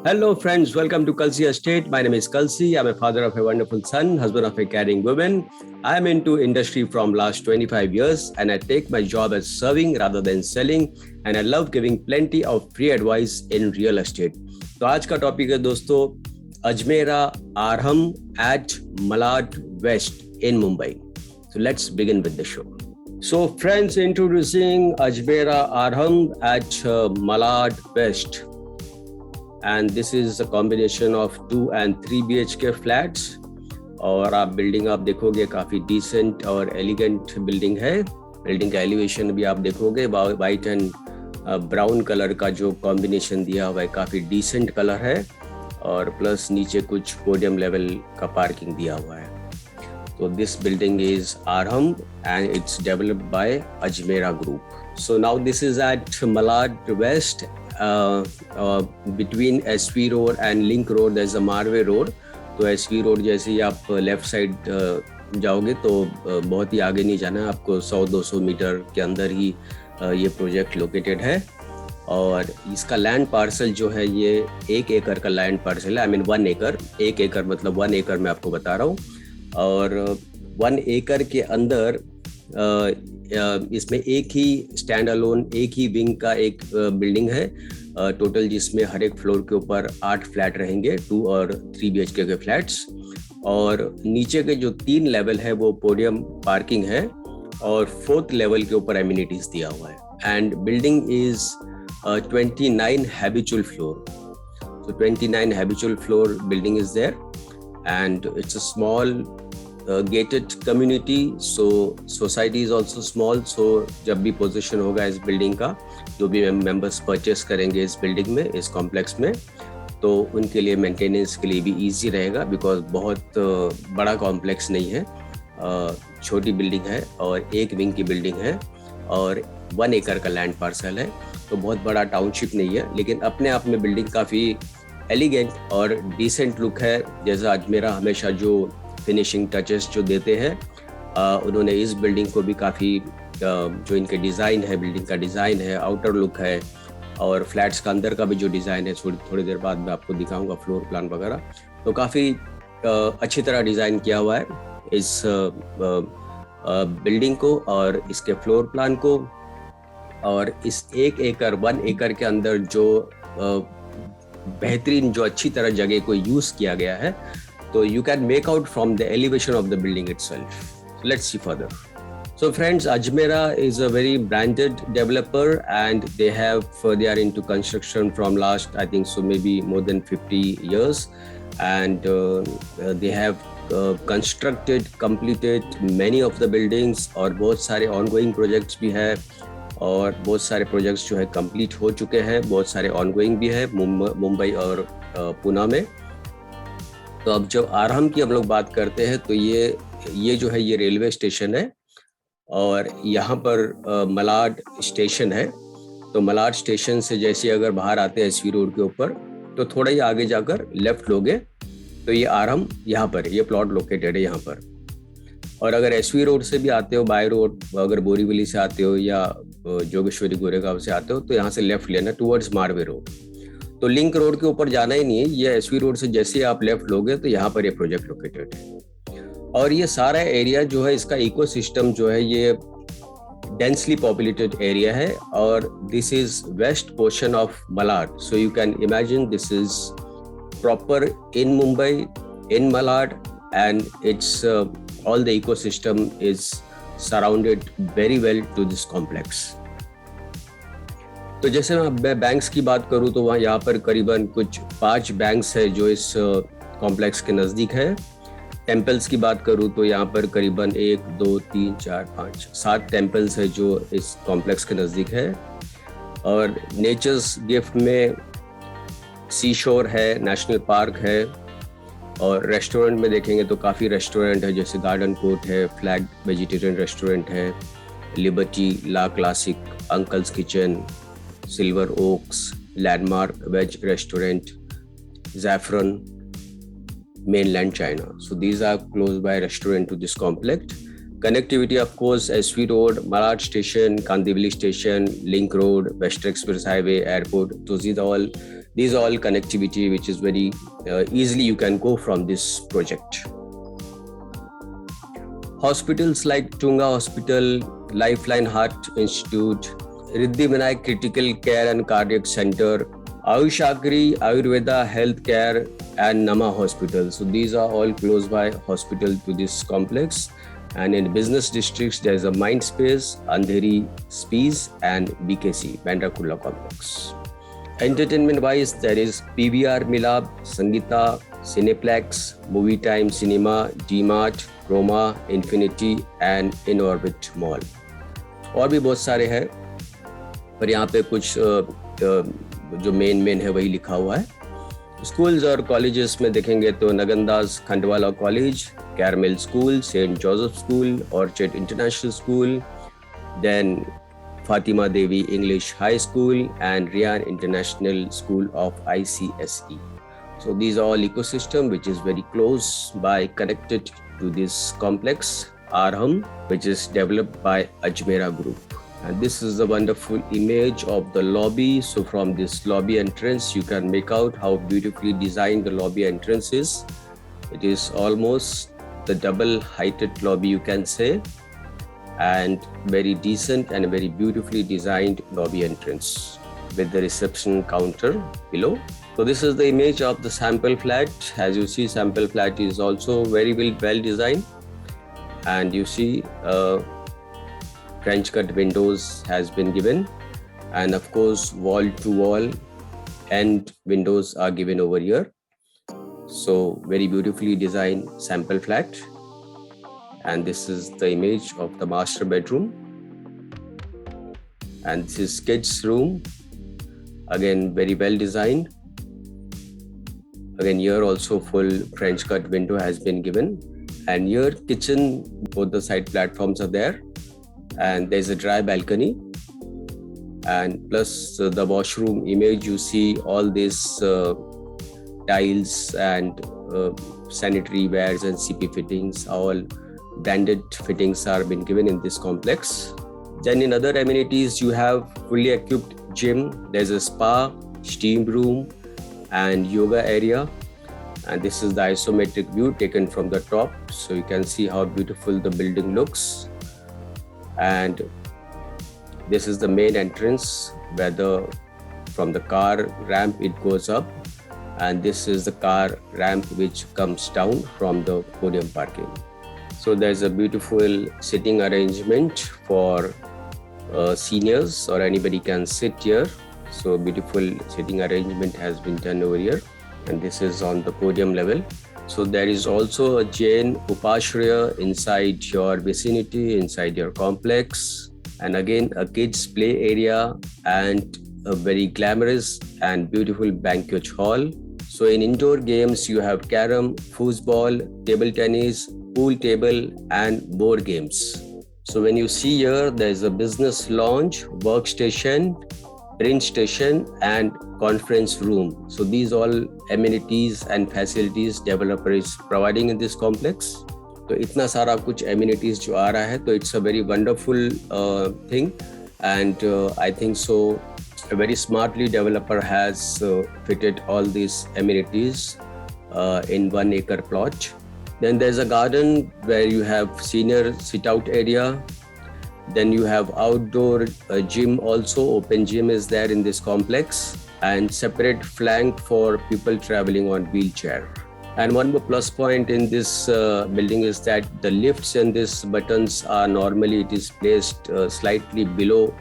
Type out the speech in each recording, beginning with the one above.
Hello, friends. Welcome to Kalsi Estate. My name is Kalsi. I'm a father of a wonderful son, husband of a caring woman. I'm into industry from last 25 years, and I take my job as serving rather than selling. And I love giving plenty of free advice in real estate. तो आज का topic है दोस्तों Ajmera Aarham at Malad West in Mumbai. So let's begin with the show. So friends, introducing Ajmera Arham at Malad West. And this is a combination of 2 and 3 BHK flats. और आप building आप देखोगे काफ़ी डिसेंट और elegant building है. Building का elevation भी आप देखोगे वाइट एंड ब्राउन कलर का जो कॉम्बिनेशन दिया हुआ है काफ़ी डिसेंट कलर है. और प्लस नीचे कुछ पोडियम लेवल का पार्किंग दिया हुआ है. So this building is Arham and it's developed by Ajmera Group. So now this is at Malad West. Between SV Road and Link Road there's a Marway Road. तो SV Road जैसे ही आप left side जाओगे तो बहुत ही आगे नहीं जाना है आपको. 100-200 मीटर के अंदर ही ये प्रोजेक्ट लोकेटेड है. और इसका लैंड पार्सल जो है ये 1 एकड़ का लैंड पार्सल है. आई मीन 1 एकड़. 1 एकड़ मतलब 1 एकड़ मैं आपको बता रहा हूँ. और 1 एकड़ के अंदर इसमें एक ही स्टैंड अलोन एक ही विंग का एक बिल्डिंग है. टोटल जिसमें हर एक फ्लोर के ऊपर 8 फ्लैट रहेंगे, 2 और 3 BHK के फ्लैट्स. और नीचे के जो 3 लेवल है वो पोडियम पार्किंग है और 4th लेवल के ऊपर एमिनिटीज दिया हुआ है. And building is 29 habitual floor. So 29 habitual floor building is there and it's a small gated community, so society is also small. So जब भी पोजीशन होगा इस बिल्डिंग का, जो भी मेंबर्स परचेस करेंगे इस बिल्डिंग में, इस कॉम्प्लेक्स में, तो उनके लिए मेंटेनेंस के लिए भी इजी रहेगा. बिकॉज बहुत बड़ा कॉम्प्लेक्स नहीं है, छोटी बिल्डिंग है और एक विंग की बिल्डिंग है और 1 एकड़ का लैंड पार्सल है. तो बहुत बड़ा टाउनशिप नहीं है, लेकिन अपने आप में बिल्डिंग काफ़ी एलिगेंट और डिसेंट लुक है. जैसा अजमेरा हमेशा जो फिनिशिंग टचेस जो देते हैं, उन्होंने इस बिल्डिंग को भी काफ़ी जो इनके डिज़ाइन है, बिल्डिंग का डिज़ाइन है, आउटर लुक है और फ्लैट्स का अंदर का भी जो डिज़ाइन है थोड़ी देर बाद मैं आपको दिखाऊंगा फ्लोर प्लान वगैरह. तो काफ़ी अच्छी तरह डिज़ाइन किया हुआ है इस बिल्डिंग को और इसके फ्लोर प्लान को. और इस 1 एकड़ 1 एकड़ के अंदर जो बेहतरीन जो अच्छी तरह जगह को यूज़ किया गया है, तो you can make out from the elevation of the building itself. So let's see further. So friends, Ajmera is a very branded developer and they are into construction from last, I think so maybe more than 50 years. And they have completed many of the buildings और बहुत सारे ongoing projects भी है और बहुत सारे projects जो है कंप्लीट हो चुके हैं, बहुत सारे ऑनगोइंग भी है मुंबई और पुणे में. तो अब जब आरहम की हम लोग बात करते हैं तो ये जो है ये रेलवे स्टेशन है और यहाँ पर मलाड स्टेशन है. तो मलाड स्टेशन से जैसे अगर बाहर आते हैं SV रोड के ऊपर तो थोड़ा ही आगे जाकर लेफ्ट लोगे तो ये आरहम यहाँ पर ये प्लॉट लोकेटेड है यहाँ पर. और अगर SV रोड से भी आते हो, बाय रोड अगर बोरीवली से आते हो या जोगेश्वरी गोरेगांव से आते हो तो यहाँ से लेफ्ट लेना टुवर्ड्स मारवे रोड. तो लिंक रोड के ऊपर जाना ही नहीं है. ये SV रोड से जैसे आप लेफ्ट लोगे तो यहाँ पर ये प्रोजेक्ट लोकेटेड है. और ये सारा एरिया जो है इसका इकोसिस्टम जो है ये डेंसली पॉपुलेटेड एरिया है और this is west portion of Malad. So you can imagine this is proper in Mumbai, in Malad, and it's all the ecosystem is surrounded very well to this complex. तो जैसे मैं बैंक्स की बात करूँ तो वहाँ यहाँ पर करीबन कुछ 5 बैंक्स है जो इस कॉम्प्लेक्स के नज़दीक है. टेम्पल्स की बात करूँ तो यहाँ पर करीबन 1, 2, 3, 4, 5, 7 टेम्पल्स है जो इस कॉम्प्लेक्स के नज़दीक है. और नेचर्स गिफ्ट में सी शोर है, नेशनल पार्क है और रेस्टोरेंट में देखेंगे तो काफ़ी रेस्टोरेंट है जैसे गार्डन कोर्ट है, फ्लैग वेजिटेरियन रेस्टोरेंट है, Liberty, La Classic, Uncle's Kitchen, Silver Oaks, Landmark veg restaurant, Zaffran, mainland China. So these are close by restaurant to this complex. Connectivity, of course, SV Road, Malad Station, Kandivali Station, Link Road, Western Express Highway, Airport. So these are all these are all connectivity which is very easily you can go from this project. Hospitals like Tunga Hospital, Lifeline Heart Institute, Riddhi Vinayak Critical Care and Cardiac Center, Ayush Agri Ayurveda Healthcare and Nama Hospital. So these are all close by hospital to this complex. And in business districts, there is a Mindspace, Andheri Space and BKC, Bandra Kurla Complex. Entertainment wise, there is PVR Milab, Sangeeta, Cineplex, Movie Time Cinema, D-Mart, Roma, Infinity and Inorbit Mall. और भी बहुत सारे हैं, पर यहाँ पे कुछ जो मेन है वही लिखा हुआ है. स्कूल्स और कॉलेजेस में देखेंगे तो Nagindas Khandwala College, Carmel School, Saint Joseph School, Orchid International School, then Fatima Devi English High School and Rian International School of ICSE. So these are all ecosystem which is very close by connected to this complex Arham, which is developed by Ajmera Group. And this is the wonderful image of the lobby. So from this lobby entrance, you can make out how beautifully designed the lobby entrance is. It is almost the double-heighted lobby, you can say, and very decent and very beautifully designed lobby entrance with the reception counter below. So this is the image of the sample flat. As you see, sample flat is also very well designed, and you see French cut windows has been given, and of course wall to wall and windows are given over here. So very beautifully designed sample flat. And this is the image of the master bedroom, and this is kids room, again very well designed. Again here also full French cut window has been given, and here kitchen, both the side platforms are there, and there's a dry balcony, and plus the washroom image, you see all these tiles and sanitary wares and CP fittings, all branded fittings are been given in this complex. Then in other amenities, you have fully equipped gym, there's a spa, steam room and yoga area. And this is the isometric view taken from the top. So you can see how beautiful the building looks. And this is the main entrance where from the car ramp it goes up. And this is the car ramp which comes down from the podium parking. So there's a beautiful sitting arrangement for seniors, or anybody can sit here. So beautiful sitting arrangement has been done over here, and this is on the podium level. So there is also a Jain Upashraya inside your vicinity, inside your complex, and again a kids play area and a very glamorous and beautiful banquet hall. So in indoor games, you have carom, foosball, table tennis, pool table and board games. So when you see here, there's a business lounge, workstation, print station and conference room. So these all amenities and facilities developer is providing in this complex. तो इतना सारा कुछ amenities जो आ रहा है, तो it's a very wonderful thing, and I think so a very smartly developer has fitted all these amenities in 1 acre plot. Then there's a garden where you have senior sit-out area. Then you have outdoor gym also, open gym is there in this complex, and separate flank for people traveling on wheelchair. And one more plus point in this building is that the lifts and these buttons are normally it is placed slightly below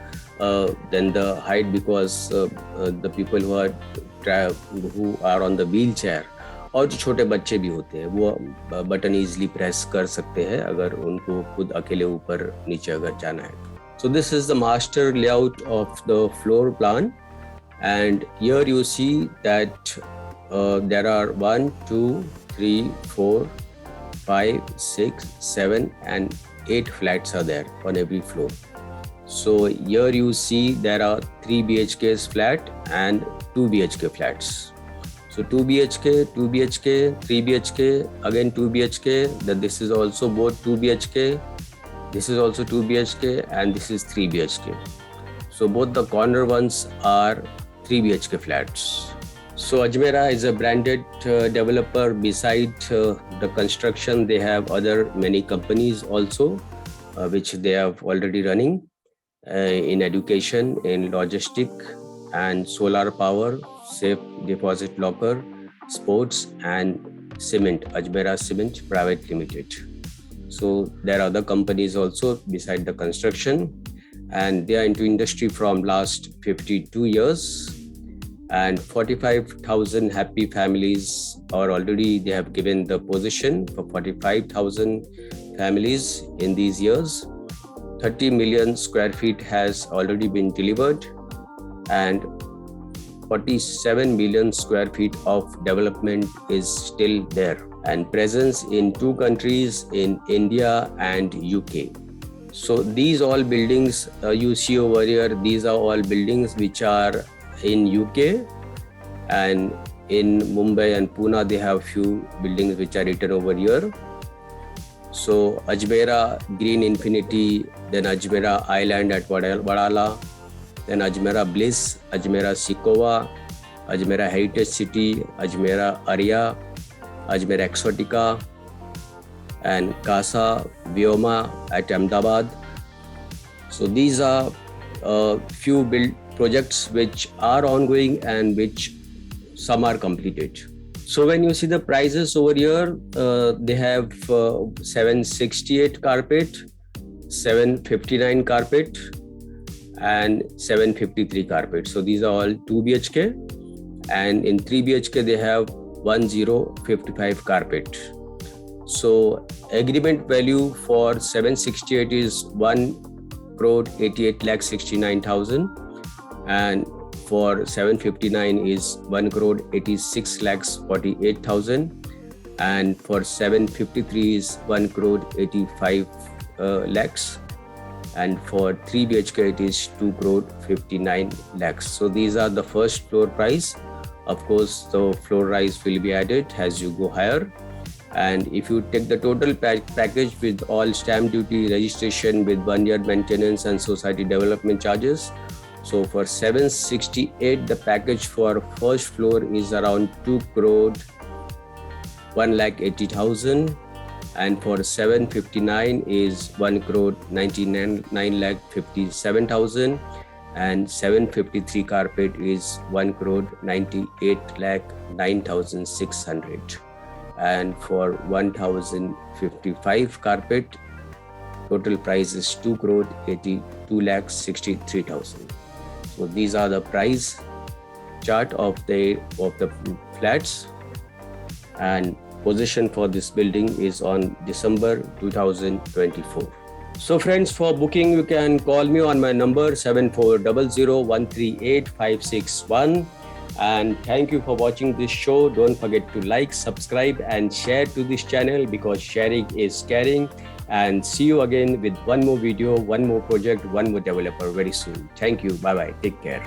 than the height, because the people who are on the wheelchair और जो छोटे बच्चे भी होते हैं वो button easily press कर सकते हैं अगर उनको खुद अकेले ऊपर नीचे अगर जाना है. So this is the master layout of the floor plan, and here you see that there are 1, 2, 3, 4, 5, 6, 7 and 8 flats are there on every floor. So here you see there are 3 BHK's flat and 2 BHK flats. So 2 BHK, 2 BHK, 3 BHK, again 2 BHK, then this is also both 2 BHK, this is also 2 BHK and this is 3 BHK. So both the corner ones are 3 BHK flats. So Ajmera is a branded developer. Beside the construction, they have other many companies also, which they have already running in education, in logistic and solar power, safe deposit locker, sports and cement, Ajmera Cement Private Limited. So there are other companies also beside the construction, and they are into industry from last 52 years. And 45,000 happy families are already, they have given the position for 45,000 families in these years. 30 million square feet has already been delivered, and 47 million square feet of development is still there, and presence in 2 countries, in India and UK. So these all buildings you see over here, these are all buildings which are in UK, and in Mumbai and Pune they have few buildings which are written over here. So Ajmera Green Infinity, then Ajmera Island at Wadala, then Ajmera Bliss, Ajmera Sikova, Ajmera Heritage City, Ajmera Arya, Ajmera Exotica, and Casa Vyoma at Ahmedabad. So these are few build projects which are ongoing and which some are completed. So when you see the prices over here, they have 768 carpet, 759 carpet, and 753 carpet. So these are all 2 BHK, and in 3 BHK they have 1055 carpet. So agreement value for 768 is 1 crore 88 lakh 69,000, and for 759 is 1 crore 86 lakhs 48,000, and for 753 is 1 crore 85 lakhs, and for 3 BHK it is 2 crore 59 lakhs. So these are the first floor price. Of course, the floor rise will be added as you go higher. And if you take the total package with all stamp duty, registration with 1 year maintenance and society development charges, so for 768, the package for first floor is around 2 crore 1 lakh 80,000, and for 759 is 1 crore 99 lakh 57,000, and 753 carpet is 1 crore 98 lakh 9,600, and for 1055 carpet, total price is 2 crore 82 lakh 63,000. So these are the price chart of the flats, and possession for this building is on December 2024. So friends, for booking you can call me on my number 7400138561. And thank you for watching this show. Don't forget to like, subscribe and share to this channel, because sharing is caring. And see you again with one more video, one more project, one more developer very soon. Thank you. Bye-bye. Take care.